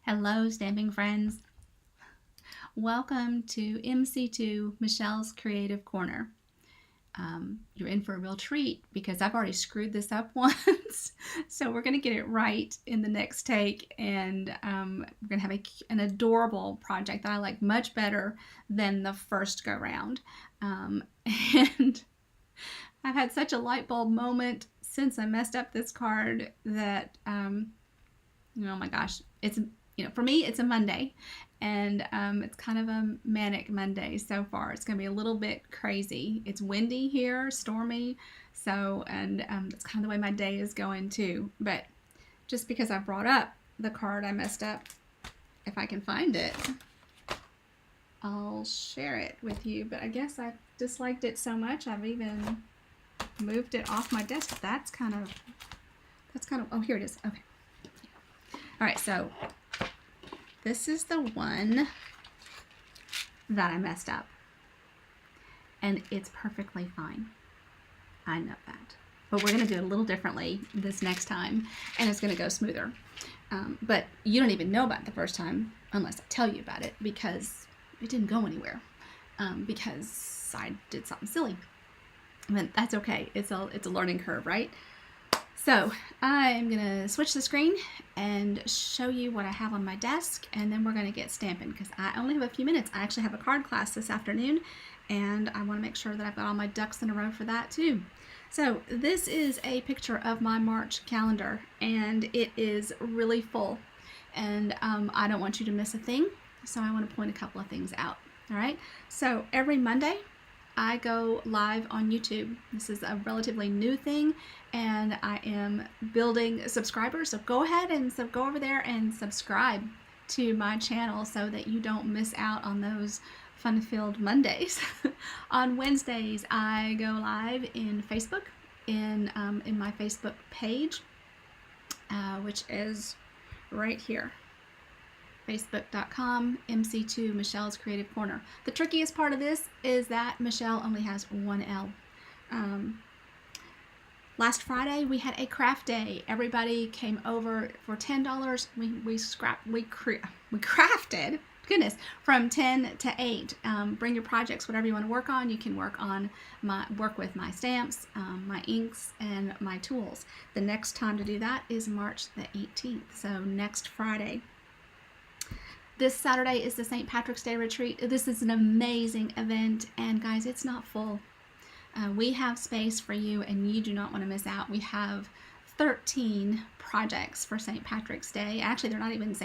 Hello, stamping friends. Welcome to MC2 Michelle's Creative Corner. You're in for a real treat because I've already screwed this up once. So we're going to get it right in the next take, and we're going to have an adorable project that I like much better than the first go round. And I've had such a light bulb moment since I messed up this card that, oh my gosh, it's, for me, it's a Monday, and it's kind of a manic Monday so far. It's going to be a little bit crazy. It's windy here, stormy, so, and that's kind of the way my day is going too. But just because I brought up the card I messed up, if I can find it, I'll share it with you. But I guess I disliked it so much, I've even moved it off my desk. That's kind of, oh, here it is. Okay. All right, so this is the one that I messed up, and it's perfectly fine. I know that, but we're going to do it a little differently this next time, and it's going to go smoother. But you don't even know about it the first time unless I tell you about it, because it didn't go anywhere, because I did something silly. But that's okay. It's a learning curve, right? So I'm going to switch the screen and show you what I have on my desk, and then we're going to get stamping because I only have a few minutes. I actually have a card class this afternoon, and I want to make sure that I've got all my ducks in a row for that too. So this is a picture of my March calendar, and it is really full, and I don't want you to miss a thing, so I want to point a couple of things out. All right, so every Monday I go live on YouTube. This is a relatively new thing, and I am building subscribers. So go ahead and go over there and subscribe to my channel so that you don't miss out on those fun-filled Mondays. On Wednesdays, I go live in Facebook, in my Facebook page, which is right here. Facebook.com MC2 Michelle's Creative Corner. The trickiest part of this is that Michelle only has one L. Last Friday we had a craft day. Everybody came over for $10. We crafted, goodness, from 10 to 8. Bring your projects, whatever you want to work on. You can work with my stamps, my inks, and my tools. The next time to do that is March the 18th, so next Friday. This Saturday is the St. Patrick's Day retreat. This is an amazing event, and guys, it's not full. We have space for you, and you do not want to miss out. We have 13 projects for St. Patrick's Day. Actually, they're not even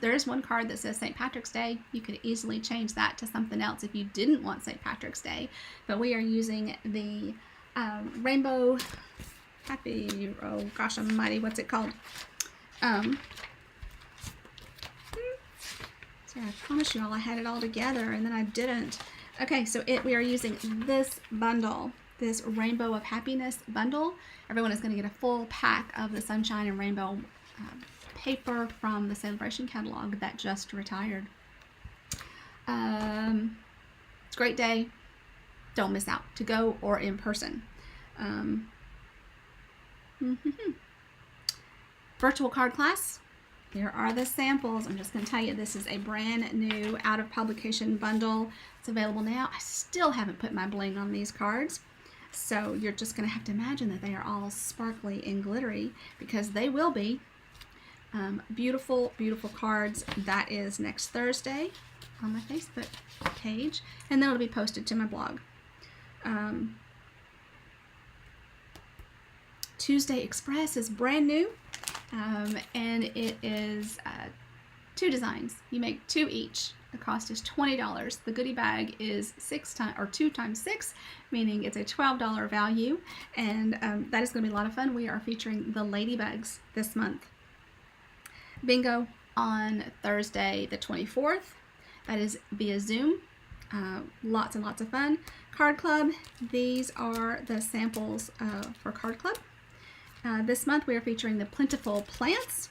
there is one card that says St. Patrick's Day. You could easily change that to something else if you didn't want St. Patrick's Day. But we are using the rainbow happy. Oh gosh almighty, what's it called? I promise you all I had it all together, and then I didn't. Okay, so we are using this bundle, this Rainbow of Happiness bundle. Everyone is going to get a full pack of the Sunshine and Rainbow paper from the Celebration catalog that just retired. It's a great day. Don't miss out, to go or in person. Virtual card class. Here are the samples. I'm just going to tell you, this is a brand new out of publication bundle. It's available now. I still haven't put my bling on these cards, so you're just going to have to imagine that they are all sparkly and glittery, because they will be. Beautiful, beautiful cards. That is next Thursday on my Facebook page, and then it'll be posted to my blog. Tuesday Express is brand new. And it is 2 designs. You make 2 each. The cost is $20. The goodie bag is 2 times 6, meaning it's a $12 value, and that is going to be a lot of fun. We are featuring the ladybugs this month. Bingo on Thursday the 24th. That is via Zoom. Lots and lots of fun. Card Club. These are the samples for Card Club. This month we are featuring the Plentiful Plants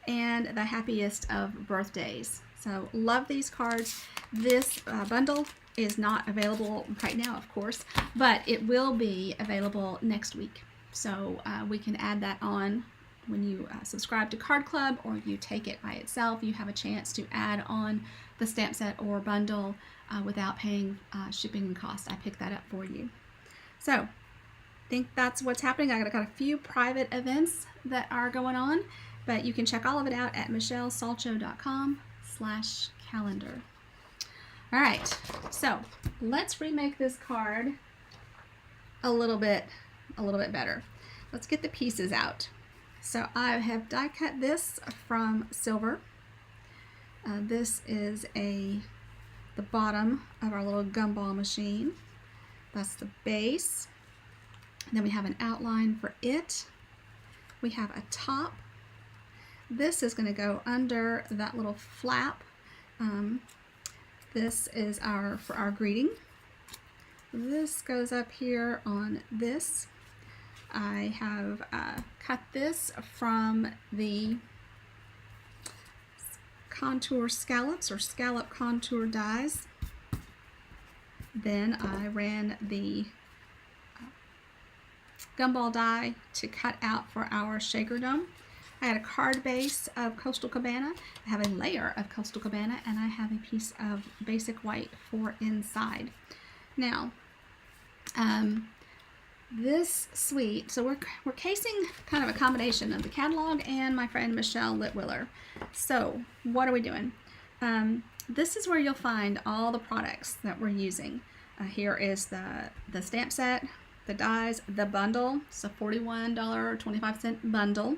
and the Happiest of Birthdays. So love these cards. This bundle is not available right now, of course, but it will be available next week. So we can add that on when you subscribe to Card Club or you take it by itself, you have a chance to add on the stamp set or bundle without paying shipping and cost. I picked that up for you. So I think that's what's happening. I got a few private events that are going on, but you can check all of it out at michellesalcho.com/calendar. All right, so let's remake this card a little bit better. Let's get the pieces out. So I have die cut this from silver. This is the bottom of our little gumball machine. That's the base. And then we have an outline for it. We have a top. This is going to go under that little flap. This is for our greeting. This goes up here on this. I have cut this from the contour scallops or scallop contour dies. Then I ran the gumball die to cut out for our shaker dome. I had a card base of Coastal Cabana. I have a layer of Coastal Cabana, and I have a piece of basic white for inside. Now, this suite, so we're casing kind of a combination of the catalog and my friend Michelle Litwiller. So what are we doing? This is where you'll find all the products that we're using. Here is the stamp set, the dies, the bundle, so $41.25 bundle.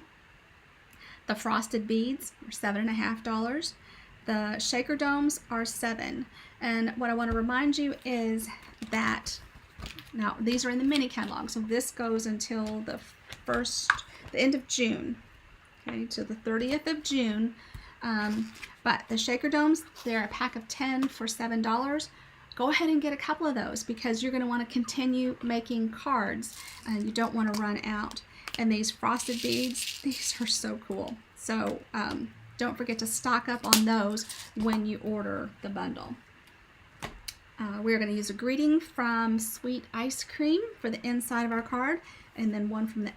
The frosted beads are $7.50. The shaker domes are $7. And what I want to remind you is that now these are in the mini catalog, so this goes until the end of June, okay, to the 30th of June. But the shaker domes, they're a pack of 10 for $7. Go ahead and get a couple of those because you're going to want to continue making cards and you don't want to run out. And these frosted beads, these are so cool. So don't forget to stock up on those when you order the bundle. We're going to use a greeting from Sweet Ice Cream for the inside of our card, and then one from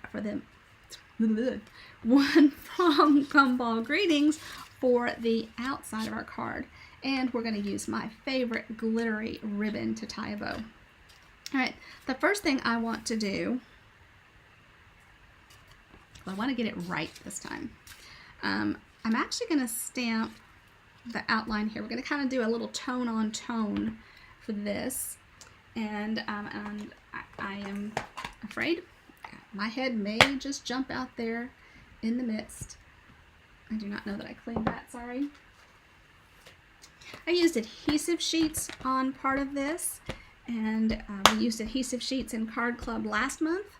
Gumball Greetings for the outside of our card. And we're going to use my favorite glittery ribbon to tie a bow. All right, the first thing I want to do, I want to get it right this time. I'm actually going to stamp the outline here. We're going to kind of do a little tone on tone for this, and I am afraid my head may just jump out there in the midst. I do not know that I cleaned that, sorry. I used adhesive sheets on part of this, and we used adhesive sheets in Card Club last month,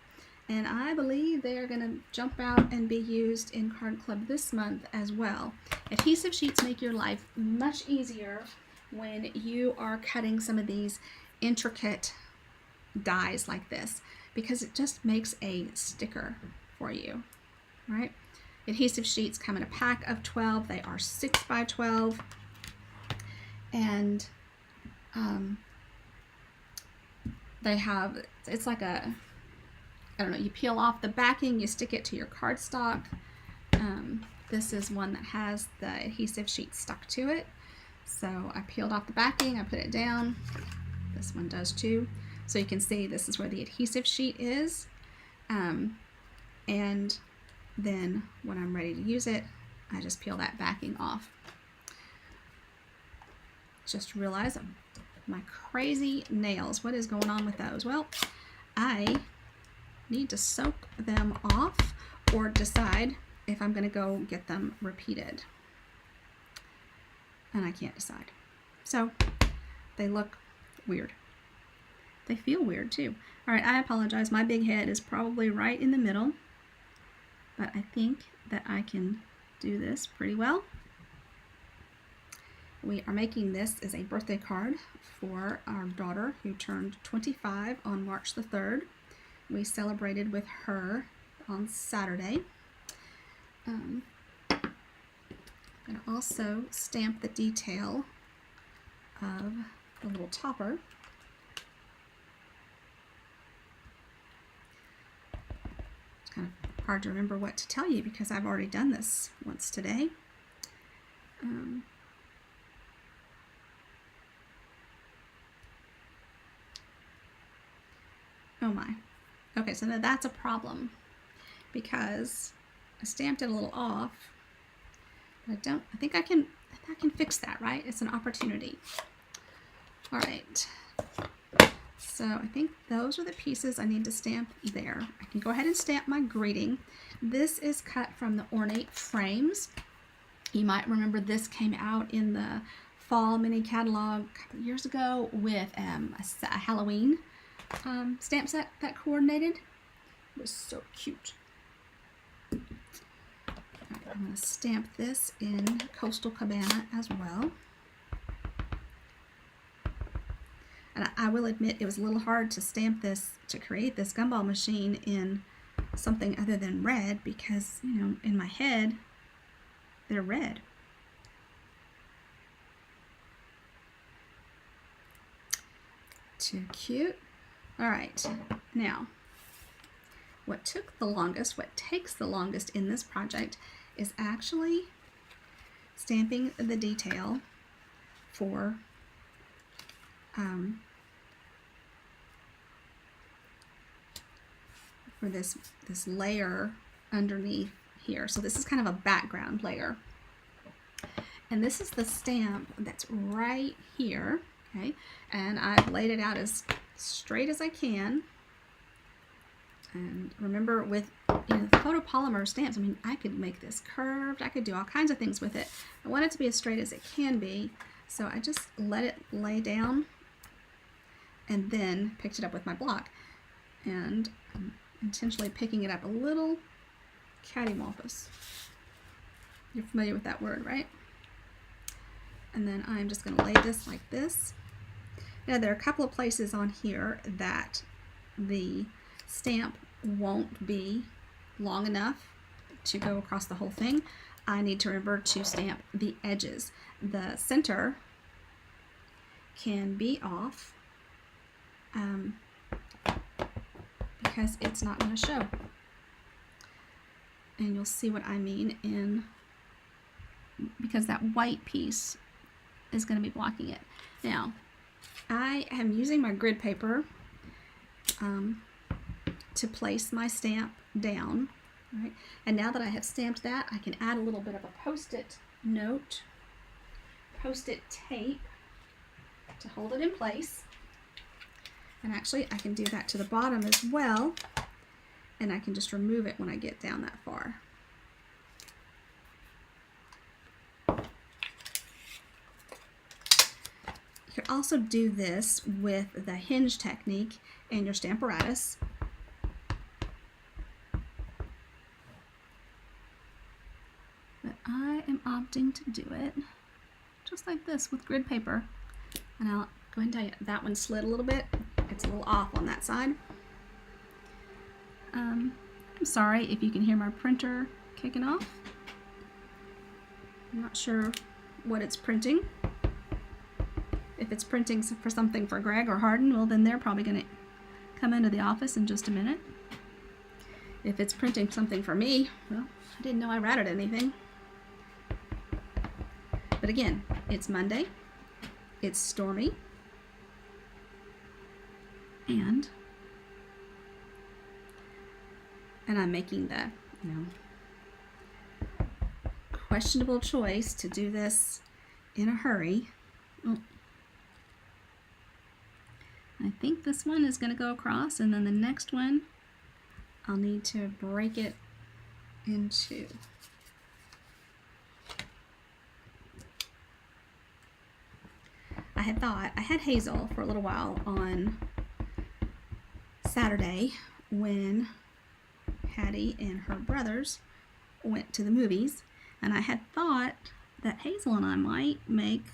and I believe they are going to jump out and be used in Card Club this month as well. Adhesive sheets make your life much easier when you are cutting some of these intricate dies like this, because it just makes a sticker for you, right? Adhesive sheets come in a pack of 12. They are 6 by 12, and they have, it's like a, I don't know, you peel off the backing, you stick it to your cardstock. This is one that has the adhesive sheet stuck to it. So I peeled off the backing, I put it down. This one does too. So you can see this is where the adhesive sheet is. And then when I'm ready to use it, I just peel that backing off. Just realized my crazy nails. What is going on with those? Well, I need to soak them off or decide if I'm going to go get them repeated. And I can't decide. So they look weird. They feel weird too. All right, I apologize. My big head is probably right in the middle, but I think that I can do this pretty well. We are making this as a birthday card for our daughter who turned 25 on March the 3rd. We celebrated with her on Saturday. I'm going to also stamp the detail of the little topper. Just kind of hard to remember what to tell you because I've already done this once today. Oh my. Okay, so now that's a problem because I stamped it a little off. But I think I can fix that, right? It's an opportunity. All right. So I think those are the pieces I need to stamp there. I can go ahead and stamp my greeting. This is cut from the Ornate Frames. You might remember this came out in the fall mini catalog a couple of years ago with a Halloween stamp set that coordinated. It was so cute. Right, I'm going to stamp this in Coastal Cabana as well. And I will admit it was a little hard to stamp this, to create this gumball machine in something other than red because, you know, in my head, they're red. Too cute. All right, now, what takes the longest in this project is actually stamping the detail for this layer underneath here. So this is kind of a background layer. And this is the stamp that's right here, okay? And I've laid it out as straight as I can. And remember with the photopolymer stamps, I mean, I could make this curved, I could do all kinds of things with it. I want it to be as straight as it can be, so I just let it lay down and then picked it up with my block. And I'm intentionally picking it up a little cattywampus. You're familiar with that word, right? And then I'm just going to lay this like this. Now there are a couple of places on here that the stamp won't be long enough to go across the whole thing. I need to remember to stamp the edges. The center can be off because it's not going to show. And you'll see what I mean because that white piece is going to be blocking it. Now, I am using my grid paper to place my stamp down, right? And now that I have stamped that, I can add a little bit of a post-it note, post-it tape to hold it in place. And actually, I can do that to the bottom as well, and I can just remove it when I get down that far. You could also do this with the hinge technique and your Stamparatus. But I am opting to do it just like this with grid paper. And I'll go ahead and tell you, that one slid a little bit. It's a little off on that side. I'm sorry if you can hear my printer kicking off. I'm not sure what it's printing. If it's printing for something for Greg or Hardin, well then they're probably going to come into the office in just a minute. If it's printing something for me, well, I didn't know I routed anything. But again, it's Monday, it's stormy, and I'm making the, questionable choice to do this in a hurry. Oh. I think this one is going to go across, and then the next one I'll need to break it in two. I had thought, I had Hazel for a little while on Saturday when Hattie and her brothers went to the movies, and I had thought that Hazel and I might make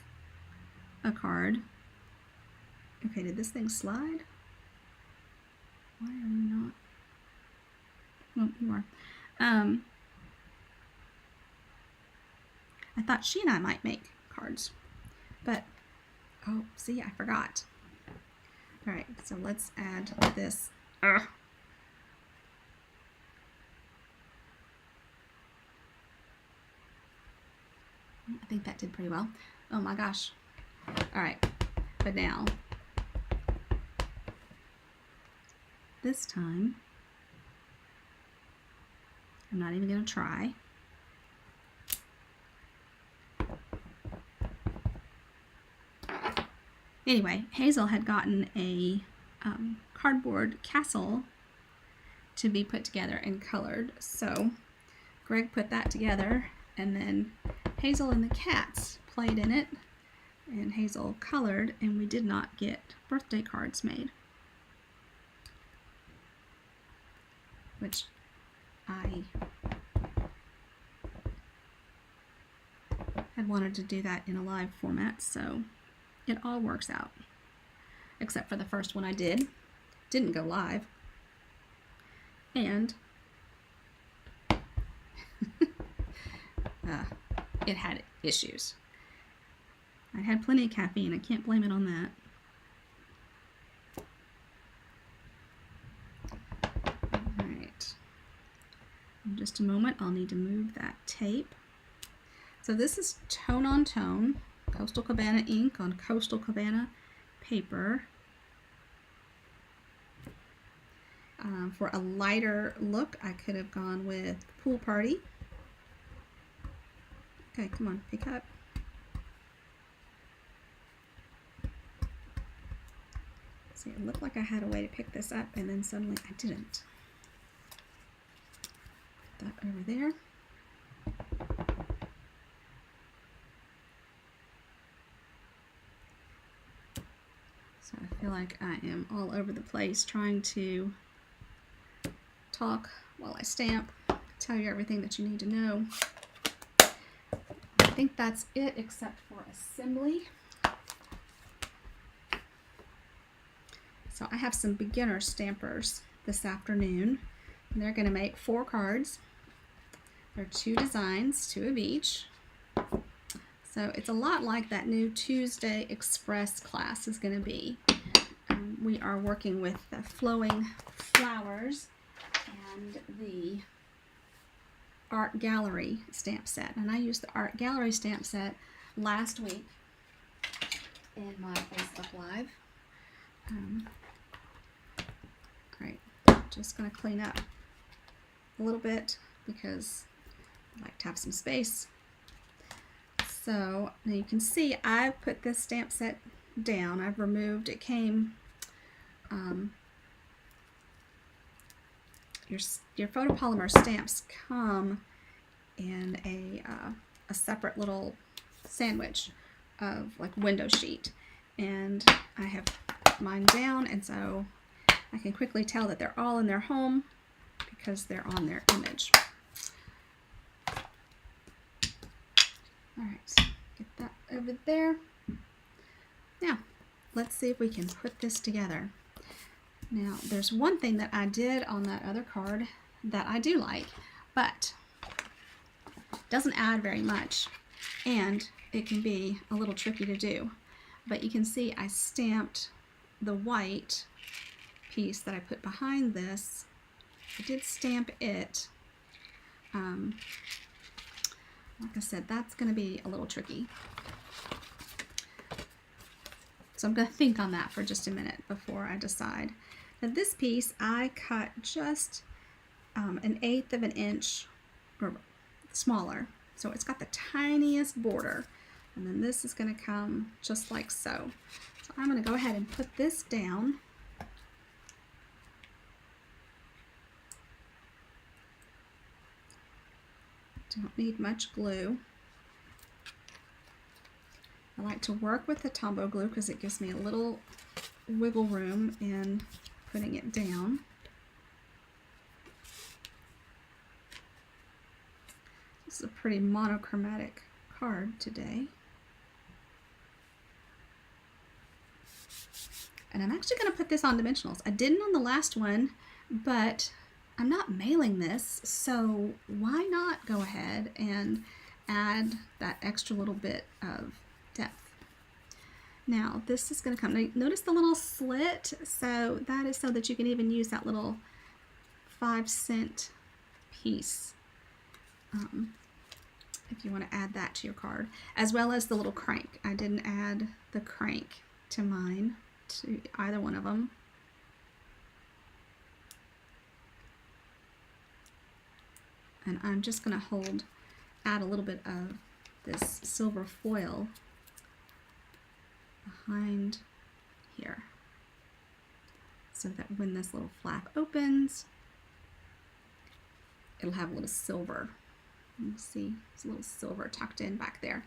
a card. Okay, did this thing slide? Why are you not? Oh, you are. I thought she and I might make cards, but oh, see, I forgot. All right, so let's add this. I think that did pretty well. Oh my gosh. All right, but now, this time, I'm not even going to try. Anyway, Hazel had gotten a cardboard castle to be put together and colored. So Greg put that together, and then Hazel and the cats played in it, and Hazel colored, and we did not get birthday cards made, which I had wanted to do that in a live format, so it all works out. Except for the first one I didn't go live, and it had issues. I had plenty of caffeine. I can't blame it on that. All right. In just a moment, I'll need to move that tape. So this is tone on tone, Coastal Cabana ink on Coastal Cabana paper. For a lighter look, I could have gone with Pool Party. Okay, come on, pick up. See, it looked like I had a way to pick this up, and then suddenly I didn't. Put that over there. So I feel like I am all over the place trying to talk while I stamp, tell you everything that you need to know. I think that's it except for assembly. So I have some beginner stampers this afternoon, and they're going to make 4 cards. There are 2 designs, 2 of each. So it's a lot like that new Tuesday Express class is going to be. We are working with the flowing flowers and the art gallery stamp set, and I used the art gallery stamp set last week in my Facebook Live. Great. Just going to clean up a little bit because I like to have some space. So now you can see I've put this stamp set down. I've removed, it came, your photopolymer stamps come in a separate little sandwich of like window sheet, and I have mine down, and so I can quickly tell that they're all in their home because they're on their image. Alright, get that over there. Now, let's see if we can put this together. Now, there's one thing that I did on that other card that I do like, but doesn't add very much, and it can be a little tricky to do. But you can see I stamped the white piece that I put behind this. I did stamp it. Like I said, that's going to be a little tricky. So I'm going to think on that for just a minute before I decide. Now this piece I cut just 1/8 of an inch or smaller. So it's got the tiniest border. And then this is going to come just like so. So I'm going to go ahead and put this down. Don't need much glue. I like to work with the Tombow glue because it gives me a little wiggle room in putting it down. This is a pretty monochromatic card today. And I'm actually going to put this on dimensionals. I didn't on the last one, but I'm not mailing this, so why not go ahead and add that extra little bit of depth. Now this is going to come, notice the little slit, so that is so that you can even use that little 5-cent piece if you want to add that to your card, as well as the little crank. I didn't add the crank to mine, to either one of them. And I'm just going to add a little bit of this silver foil behind here, so that when this little flap opens, it'll have a little silver. You see, there's a little silver tucked in back there.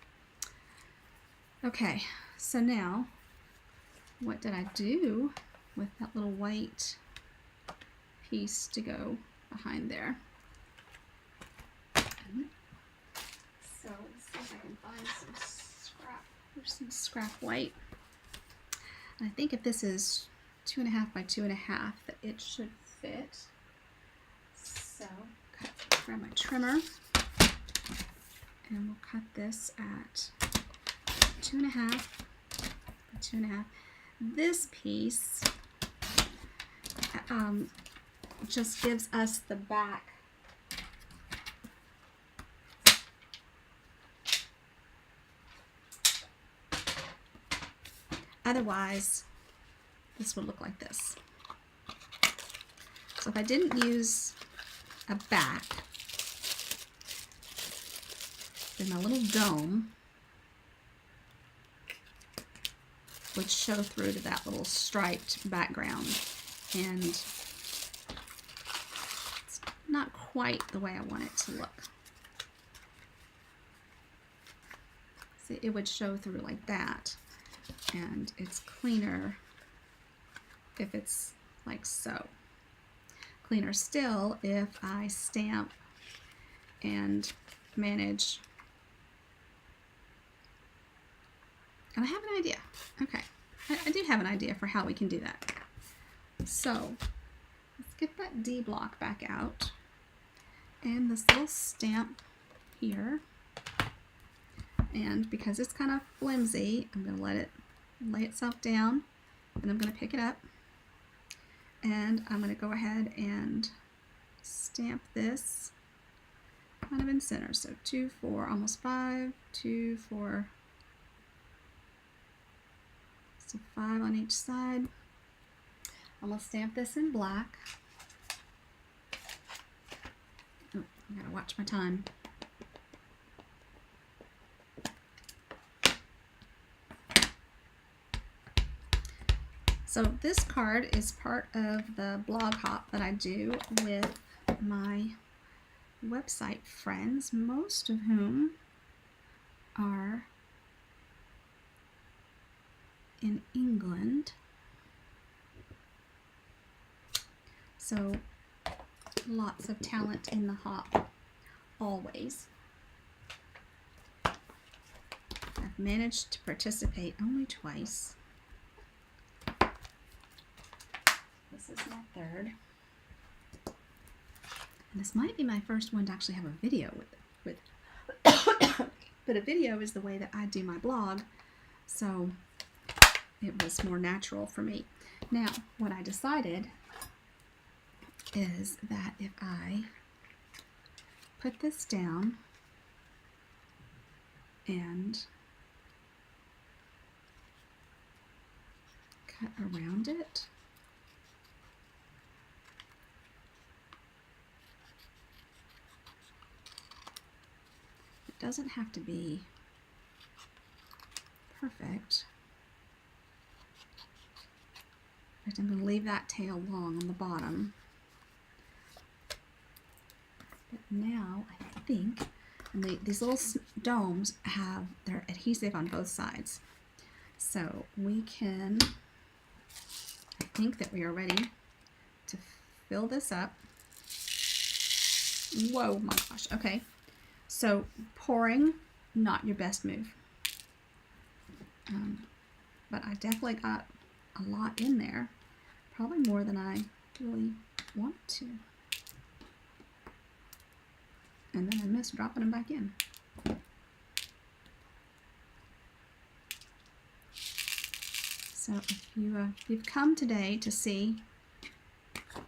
Okay, so now, what did I do with that little white piece to go behind there? So let's see if I can find some scrap. There's some scrap white. And I think if this is 2.5 by 2.5, that it should fit. So grab my trimmer, and we'll cut this at 2.5 by 2.5. This piece just gives us the back. Otherwise, this would look like this. So if I didn't use a back, then my little dome would show through to that little striped background, and it's not quite the way I want it to look. See, it would show through like that, and it's cleaner if it's like so. Cleaner still if I stamp and manage. And I have an idea. Okay, I do have an idea for how we can do that. So let's get that D block back out, and this little stamp here. And because it's kind of flimsy, I'm going to let it lay itself down, and I'm going to pick it up, and I'm going to go ahead and stamp this kind of in center. So 2, 4, almost 5, 2, 4, so 5 on each side. I'm going to stamp this in black. Oh, I got to watch my time. So this card is part of the blog hop that I do with my website friends, most of whom are in England. So lots of talent in the hop, always. I've managed to participate only twice. This is my third. And this might be my first one to actually have a video with but a video is the way that I do my blog, so it was more natural for me. Now, what I decided is that if I put this down and cut around it, doesn't have to be perfect. But I'm going to leave that tail long on the bottom. But now I think, and these little domes have their adhesive on both sides. So we can, I think that we are ready to fill this up. Whoa, my gosh, okay. So pouring, not your best move. But I definitely got a lot in there, probably more than I really want to. And then I missed dropping them back in. So if you've come today to see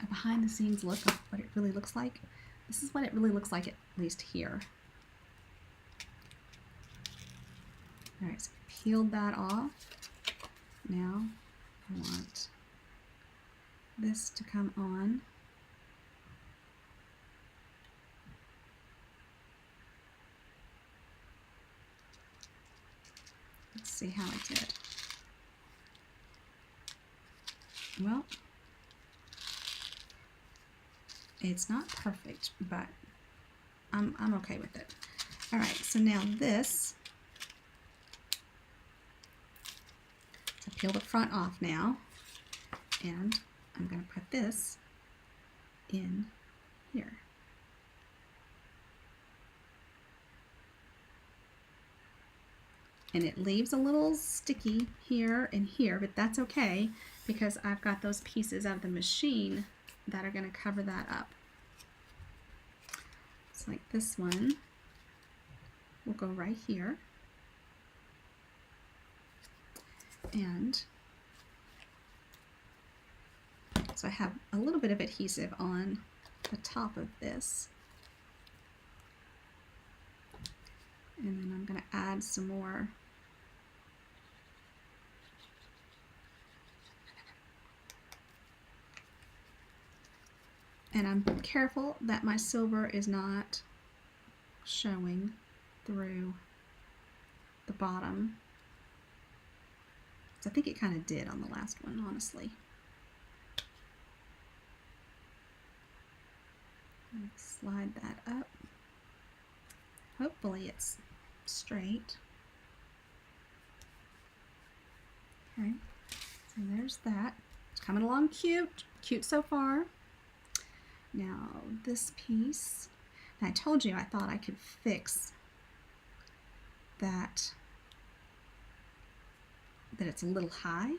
a behind the scenes look of what it really looks like, this is what it really looks like, at least here. All right, so I peeled that off. Now I want this to come on. Let's see how I did. Well, it's not perfect, but I'm okay with it. All right, so now this, so peel the front off now, and I'm going to put this in here. And it leaves a little sticky here and here, but that's okay because I've got those pieces of the machine that are going to cover that up. It's like this one will go right here. And so I have a little bit of adhesive on the top of this. And then I'm going to add some more. And I'm careful that my silver is not showing through the bottom. So I think it kind of did on the last one, honestly. Slide that up. Hopefully it's straight. Okay, so there's that. It's coming along cute. Cute so far. Now this piece, and I told you I thought I could fix that it's a little high.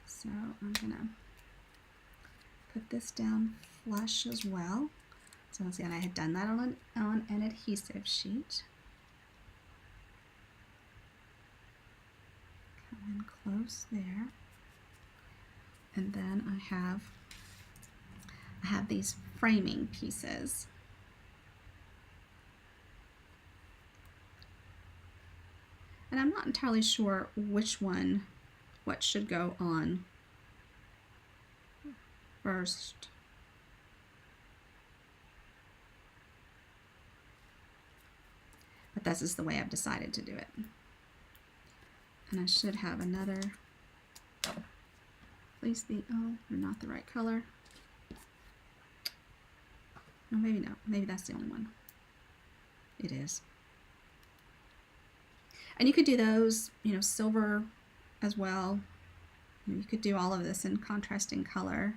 So I'm gonna put this down flush as well. So once again, I had done that on an adhesive sheet. Come in close there. And then I have these framing pieces. And I'm not entirely sure what should go on first. But this is the way I've decided to do it. And I should have another, please be, oh, they're not the right color. No, maybe not. Maybe that's the only one. It is. And you could do those, you know, silver as well. You could do all of this in contrasting color.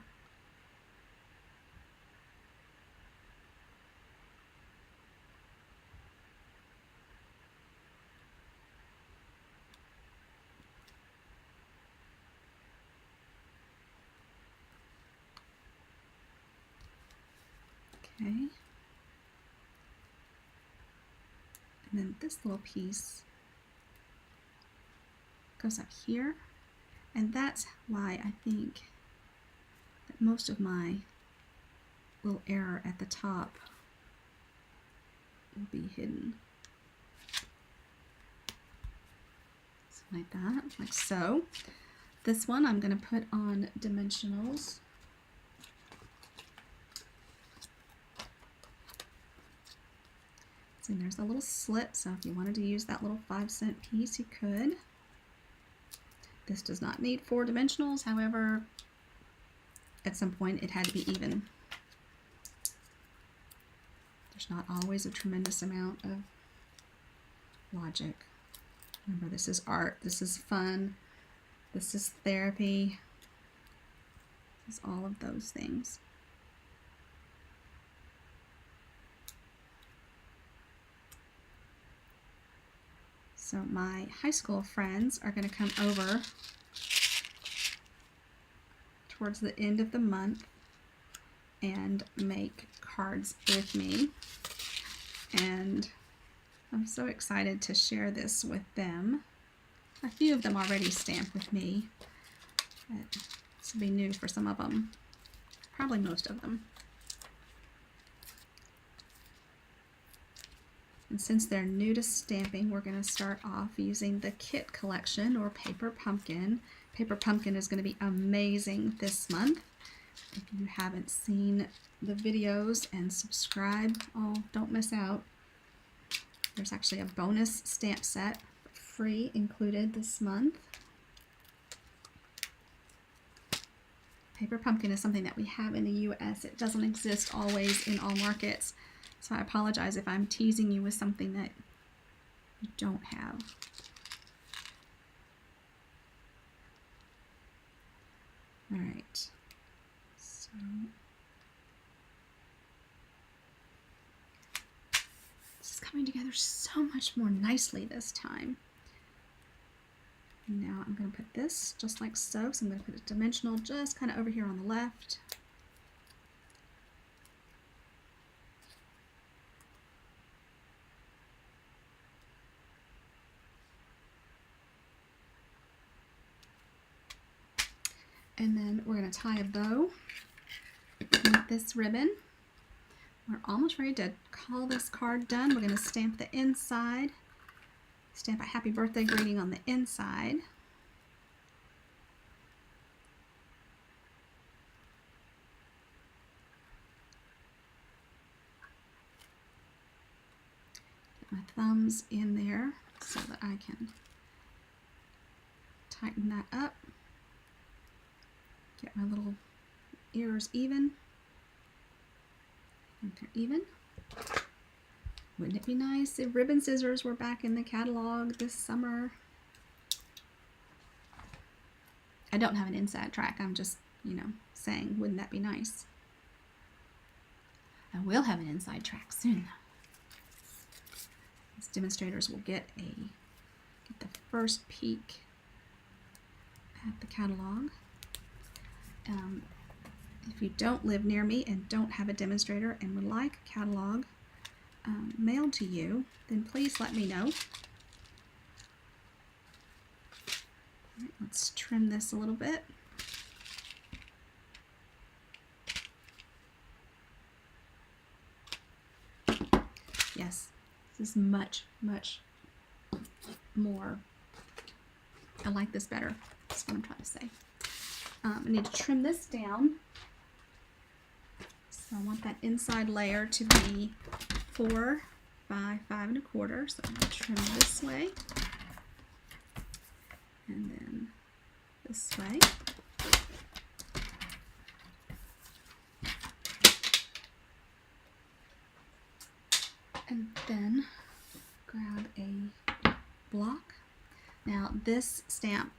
Okay. And then this little piece goes up here, and that's why I think that most of my little error at the top will be hidden. Like that, like so. This one I'm going to put on dimensionals. So there's a little slit, so if you wanted to use that little 5-cent piece, you could. This does not need 4 dimensionals, however, at some point it had to be even. There's not always a tremendous amount of logic. Remember, this is art, this is fun, this is therapy, this is all of those things. So my high school friends are going to come over towards the end of the month and make cards with me. And I'm so excited to share this with them. A few of them already stamped with me, but this will be new for some of them, probably most of them. And since they're new to stamping, we're going to start off using the Kit Collection or Paper Pumpkin. Paper Pumpkin is going to be amazing this month. If you haven't seen the videos and subscribe, oh, don't miss out. There's actually a bonus stamp set free included this month. Paper Pumpkin is something that we have in the US. It doesn't exist always in all markets. So I apologize if I'm teasing you with something that you don't have. All right. So this is coming together so much more nicely this time. Now I'm going to put this just like so. So I'm going to put a dimensional just kind of over here on the left. And then we're going to tie a bow with this ribbon. We're almost ready to call this card done. We're going to stamp the inside. Stamp a happy birthday greeting on the inside. Get my thumbs in there so that I can tighten that up. Get my little ears even. If they're even. Wouldn't it be nice if ribbon scissors were back in the catalog this summer? I don't have an inside track. I'm just, saying, wouldn't that be nice? I will have an inside track soon. These demonstrators will get the first peek at the catalog. If you don't live near me and don't have a demonstrator and would like a catalog mailed to you, then please let me know. All right, let's trim this a little bit. Yes, this is much, much more. I like this better. That's what I'm trying to say. I need to trim this down. So I want that inside layer to be 4 by 5 1/4. So I'm going to trim this way and then this way. And then grab a block. Now this stamp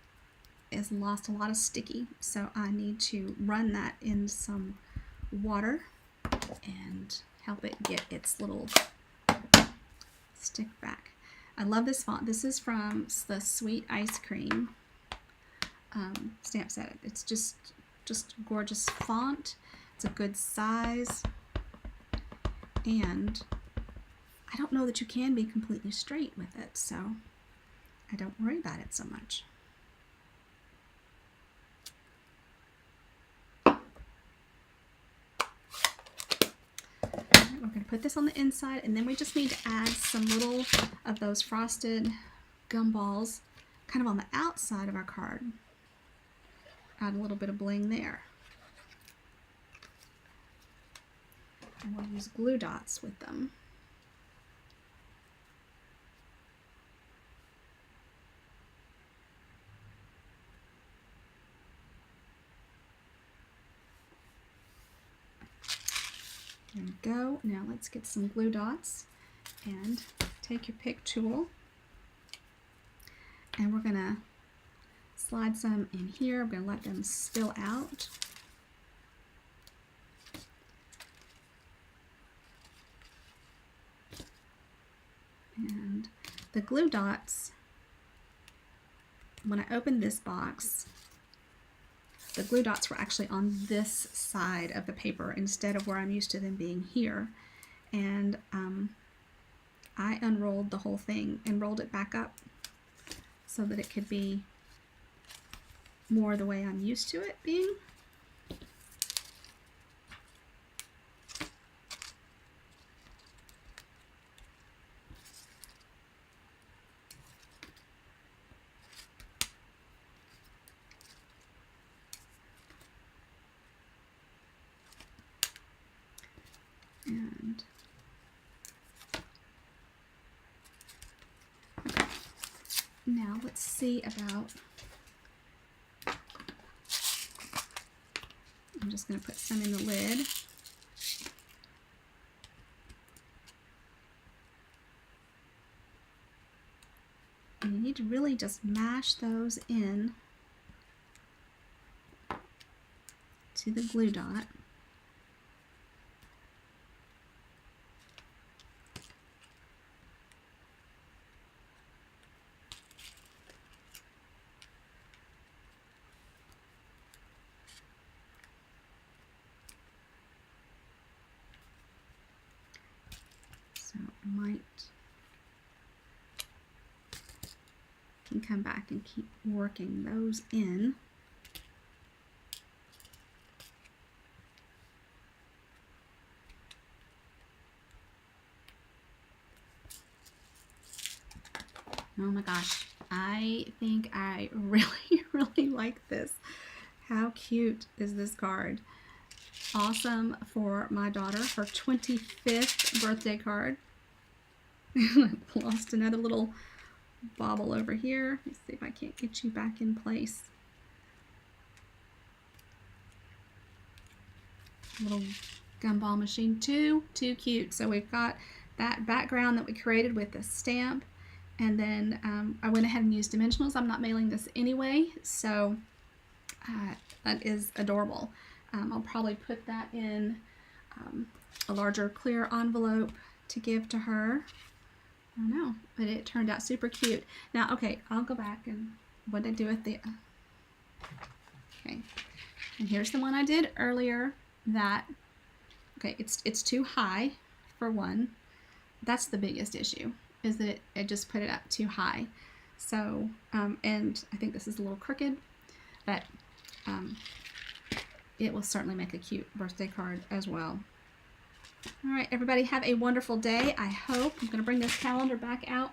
is lost a lot of sticky, so I need to run that in some water and help it get its little stick back. I love this font. This is from the Sweet Ice Cream stamp set. It's just gorgeous font. It's a good size, and I don't know that you can be completely straight with it, so I don't worry about it so much. We're going to put this on the inside, and then we just need to add some little of those frosted gumballs kind of on the outside of our card. Add a little bit of bling there. And we'll use glue dots with them. There we go. Now let's get some glue dots and take your pick tool, and we're going to slide some in here. I'm going to let them spill out. And the glue dots, when I opened this box, the glue dots were actually on this side of the paper instead of where I'm used to them being here. And I unrolled the whole thing and rolled it back up so that it could be more the way I'm used to it being. Now let's see about, I'm just going to put some in the lid. And you need to really just mash those in to the glue dot. So I might can come back and keep working those in. Oh my gosh, I think I really like this. How cute is this card? Awesome for my daughter, her 25th birthday card. Lost another little bobble over here. Let's see if I can't get you back in place. Little gumball machine, too cute. So we've got that background that we created with the stamp. And then I went ahead and used dimensionals. I'm not mailing this anyway, so that is adorable. I'll probably put that in a larger clear envelope to give to her. I don't know, but it turned out super cute. Now, okay, I'll go back and what did I do with the... Okay, and here's the one I did earlier that... Okay, it's too high for one. That's the biggest issue, is that it just put it up too high. So, and I think this is a little crooked, but it will certainly make a cute birthday card as well. All right, everybody, have a wonderful day. I hope, I'm going to bring this calendar back out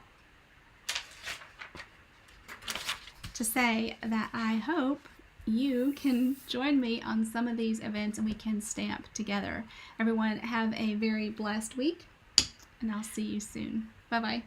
to say that I hope you can join me on some of these events and we can stamp together. Everyone, have a very blessed week, and I'll see you soon. Bye-bye.